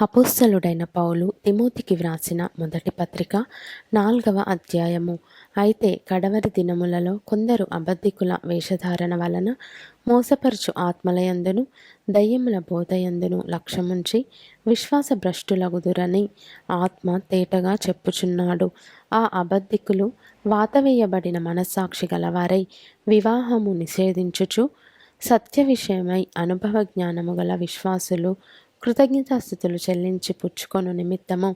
అపోస్తలుడైన పౌలు తిమోతికి వ్రాసిన మొదటి పత్రిక 4వ అధ్యాయము. అయితే కడవరి దినములలో కొందరు అబద్ధికుల వేషధారణ వలన మోసపరచు ఆత్మలయందును దయ్యముల బోధయందును లక్ష్యముంచి విశ్వాస భ్రష్టులగుదురని ఆత్మ తేటగా చెప్పుచున్నాడు. ఆ అబద్ధికులు వాతవేయబడిన మనస్సాక్షి గలవారై వివాహము నిషేధించుచు సత్య విషయమై అనుభవ జ్ఞానము గల విశ్వాసులు కృతజ్ఞతాస్థుతులు చెల్లించి పుచ్చుకొను నిమిత్తము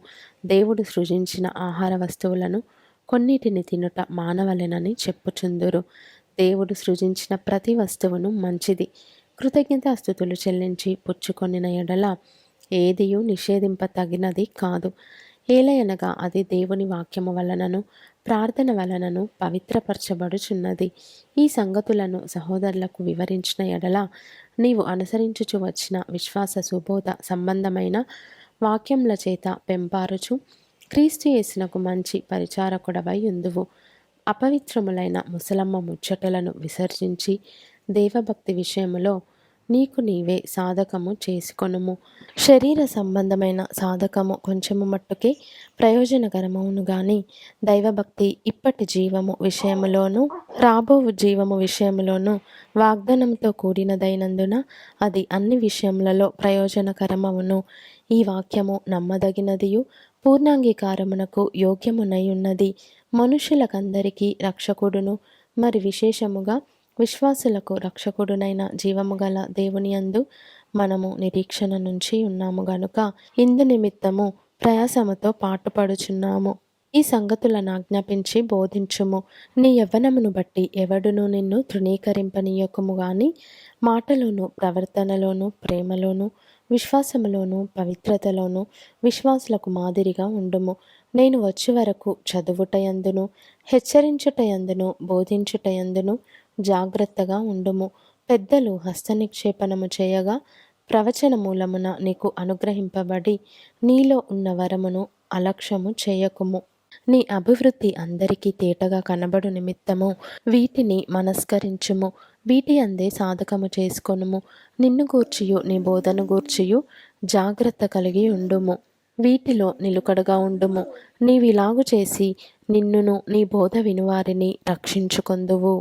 దేవుడు సృజించిన ఆహార వస్తువులను కొన్నిటిని తినుట మానవలెనని చెప్పుచుందురు. దేవుడు సృజించిన ప్రతి వస్తువును మంచిది. కృతజ్ఞతాస్థుతులు చెల్లించి పుచ్చుకొనిన ఎడల ఏదియూ నిషేధింపతగినది కాదు. ఏలయనగా అది దేవుని వాక్యము వలనను ప్రార్థన వలనను పవిత్రపరచబడుచున్నది. ఈ సంగతులను సహోదరులకు వివరించిన ఎడల నీవు అనుసరించుచు వచ్చిన విశ్వాస సుబోధ సంబంధమైన వాక్యముల చేత పెంపారుచు క్రీస్తు యేసునకు మంచి పరిచారకుడవై ఉందువు. అపవిత్రములైన ముసలమ్మ ముచ్చటలను విసర్జించి దేవభక్తి విషయములో నీకు నీవే సాధకము చేసుకొనుము. శరీర సంబంధమైన సాధకము కొంచెము మట్టుకే ప్రయోజనకరమవును గాని దైవభక్తి ఇప్పటి జీవము విషయములోను రాబో జీవము విషయములోను వాగ్దానంతో కూడినదైనందున అది అన్ని విషయములలో ప్రయోజనకరమవును. ఈ వాక్యము నమ్మదగినదియు పూర్ణాంగీకారమునకు యోగ్యమునై ఉన్నది. మనుషులకందరికీ రక్షకుడును మరి విశేషముగా విశ్వాసులకు రక్షకుడునైన జీవము గల దేవుని యందు మనము నిరీక్షణ నుంచి ఉన్నాము గనుక ఇందు నిమిత్తము ప్రయాసముతో పాటుపడుచున్నాము. ఈ సంగతులను ఆజ్ఞాపించి బోధించుము. నీ యవ్వనమును బట్టి ఎవడును నిన్ను తృణీకరింపనీయకుము గాని మాటలోను ప్రవర్తనలోను ప్రేమలోను విశ్వాసములోను పవిత్రతలోను విశ్వాసులకు మాదిరిగా ఉండుము. నేను వచ్చే వరకు చదువుటయందును హెచ్చరించుటయందును బోధించుటయందును జాగ్రత్తగా ఉండుము. పెద్దలు హస్తనిక్షేపణము చేయగా ప్రవచన మూలమున నీకు అనుగ్రహింపబడి నీలో ఉన్న వరమును అలక్ష్యము చేయకుము. నీ అభివృద్ధి అందరికీ తేటగా కనబడు నిమిత్తము వీటిని మనస్కరించుము. వీటి అందే సాధకము చేసుకొనుము. నిన్ను గూర్చియు నీ బోధను గూర్చియు జాగ్రత్త కలిగి ఉండుము. వీటిలో నిలుకడగా ఉండుము. నీవిలాగు చేసి నిన్నును నీ బోధ వినువారిని రక్షించుకొందువు.